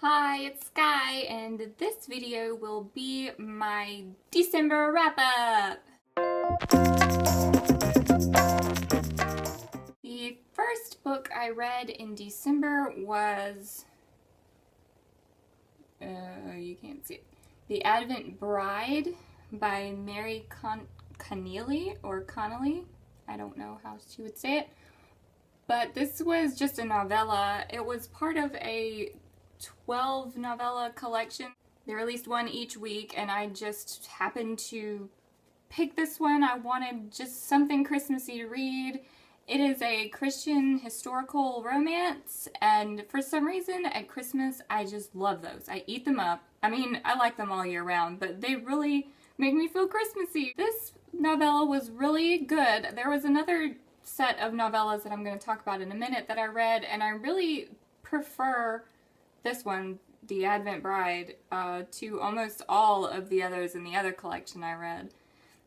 Hi, it's Sky, and this video will be my December wrap-up! The first book I read in December was... you can't see it. The Advent Bride by Mary Connelly, or Connelly. I don't know how she would say it. But this was just a novella. It was part of a 12 novella collection. They released one each week, and I just happened to pick this one. I wanted just something Christmassy to read. It is a Christian historical romance, and for some reason at Christmas I just love those. I eat them up. I mean, I like them all year round, but they really make me feel Christmassy. This novella was really good. There was another set of novellas that I'm going to talk about in a minute that I read, and I really prefer this one, The Advent Bride, to almost all of the others in the other collection I read.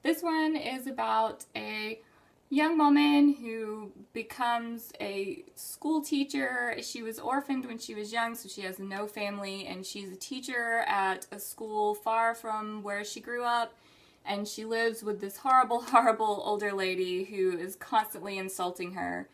This one is about a young woman who becomes a school teacher. She was orphaned when she was young, so she has no family, and she's a teacher at a school far from where she grew up. And she lives with this horrible, horrible older lady who is constantly insulting her.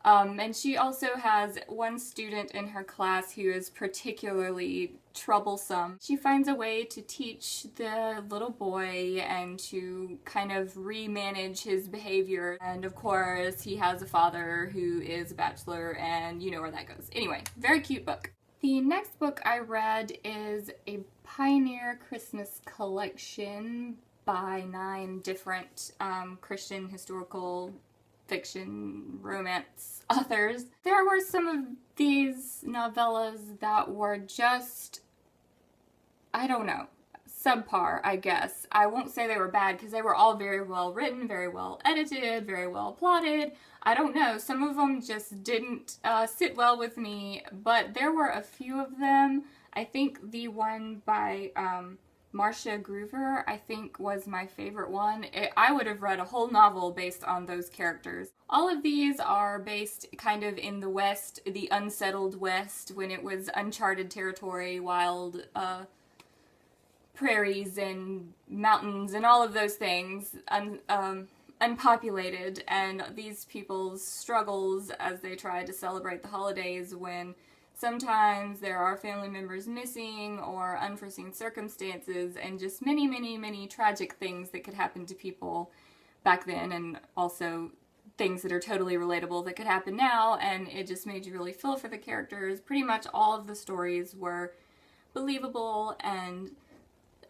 And she also has one student in her class who is particularly troublesome. She finds a way to teach the little boy and to kind of re-manage his behavior. And of course, he has a father who is a bachelor, and you know where that goes. Anyway, very cute book. The next book I read is a Pioneer Christmas collection by 9 different Christian historical fiction romance authors. There were some of these novellas that were just, I don't know, subpar, I guess. I won't say they were bad because they were all very well written, very well edited, very well plotted. I don't know, some of them just didn't sit well with me, but there were a few of them. I think the one by Marcia Groover, I think, was my favorite one. I would have read a whole novel based on those characters. All of these are based kind of in the West, the unsettled West, when it was uncharted territory, wild prairies and mountains and all of those things, unpopulated, and these people's struggles as they try to celebrate the holidays when sometimes there are family members missing or unforeseen circumstances, and just many, many, many tragic things that could happen to people back then, and also things that are totally relatable that could happen now, and it just made you really feel for the characters. Pretty much all of the stories were believable and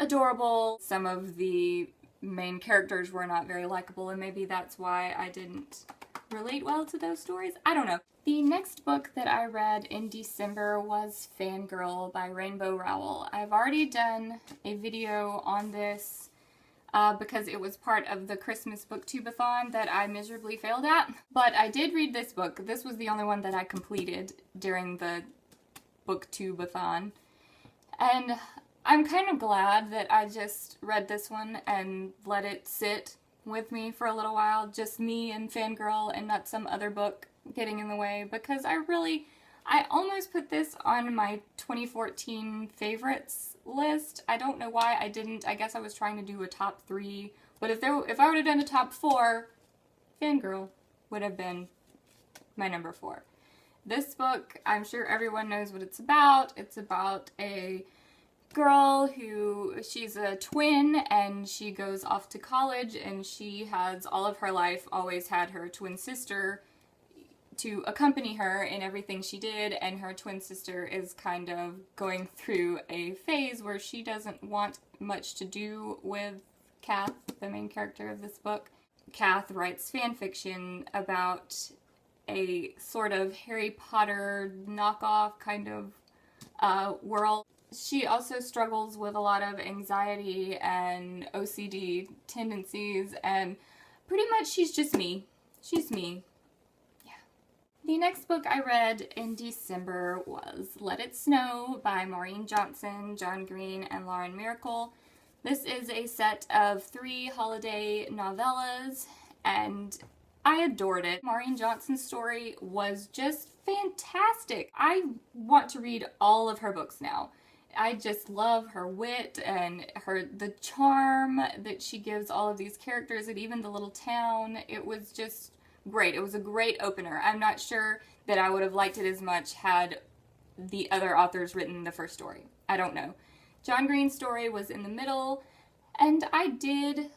adorable. Some of the main characters were not very likable, and maybe that's why I didn't relate well to those stories. I don't know. The next book that I read in December was Fangirl by Rainbow Rowell. I've already done a video on this because it was part of the Christmas booktubeathon that I miserably failed at. But I did read this book. This was the only one that I completed during the booktubeathon. And I'm kind of glad that I just read this one and let it sit with me for a little while. Just me and Fangirl and not some other book getting in the way, because I almost put this on my 2014 favorites list. I don't know why I didn't. I guess I was trying to do a top 3, but if I would have done a top 4, Fangirl would have been my number 4. This book, I'm sure everyone knows what it's about. It's about a girl she's a twin, and she goes off to college, and she has all of her life always had her twin sister to accompany her in everything she did, and her twin sister is kind of going through a phase where she doesn't want much to do with Kath, the main character of this book. Kath writes fan fiction about a sort of Harry Potter knockoff kind of world. She also struggles with a lot of anxiety and OCD tendencies, and pretty much she's just me. She's me. The next book I read in December was Let It Snow by Maureen Johnson, John Green, and Lauren Miracle. This is a set of 3 holiday novellas, and I adored it. Maureen Johnson's story was just fantastic. I want to read all of her books now. I just love her wit and the charm that she gives all of these characters and even the little town. It was just great. It was a great opener. I'm not sure that I would have liked it as much had the other authors written the first story. I don't know. John Green's story was in the middle, and I did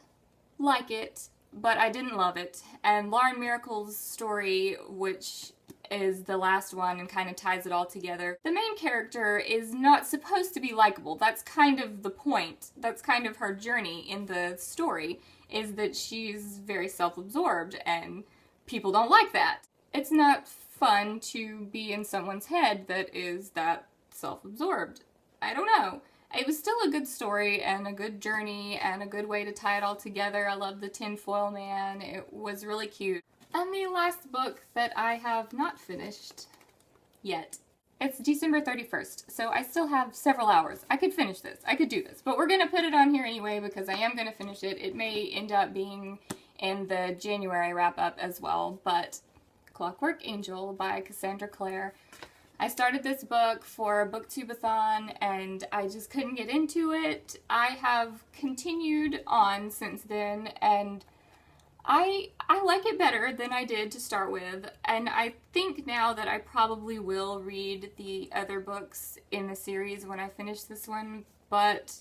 like it, but I didn't love it. And Lauren Miracle's story, which is the last one and kind of ties it all together. The main character is not supposed to be likable. That's kind of the point. That's kind of her journey in the story, is that she's very self-absorbed and people don't like that. It's not fun to be in someone's head that is that self-absorbed. I don't know. It was still a good story and a good journey and a good way to tie it all together. I love the tinfoil man. It was really cute. And the last book that I have not finished yet. It's December 31st, so I still have several hours. I could finish this. I could do this. But we're going to put it on here anyway because I am going to finish it. It may end up being in the January wrap-up as well, but Clockwork Angel by Cassandra Clare. I started this book for Booktubeathon and I just couldn't get into it. I have continued on since then, and I like it better than I did to start with, and I think now that I probably will read the other books in the series when I finish this one, but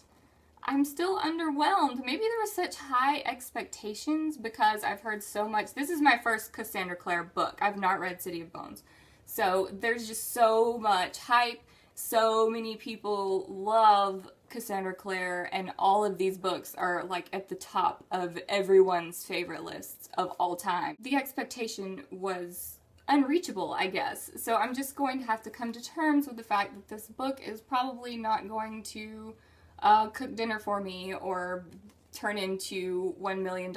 I'm still underwhelmed. Maybe there were such high expectations because I've heard so much. This is my first Cassandra Clare book. I've not read City of Bones. So there's just so much hype. So many people love Cassandra Clare, and all of these books are like at the top of everyone's favorite lists of all time. The expectation was unreachable, I guess. So I'm just going to have to come to terms with the fact that this book is probably not going to cook dinner for me or turn into $1 million.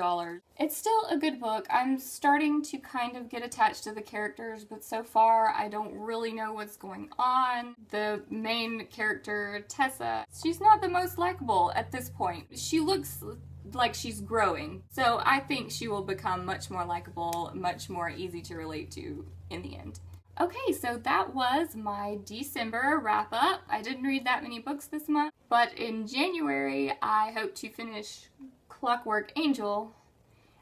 It's still a good book. I'm starting to kind of get attached to the characters, but so far I don't really know what's going on. The main character, Tessa, she's not the most likable at this point. She looks like she's growing, so I think she will become much more likable, much more easy to relate to in the end. Okay, so that was my December wrap-up. I didn't read that many books this month, but in January I hope to finish Clockwork Angel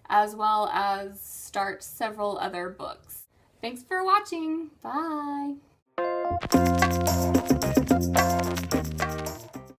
as well as start several other books. Thanks for watching. Bye!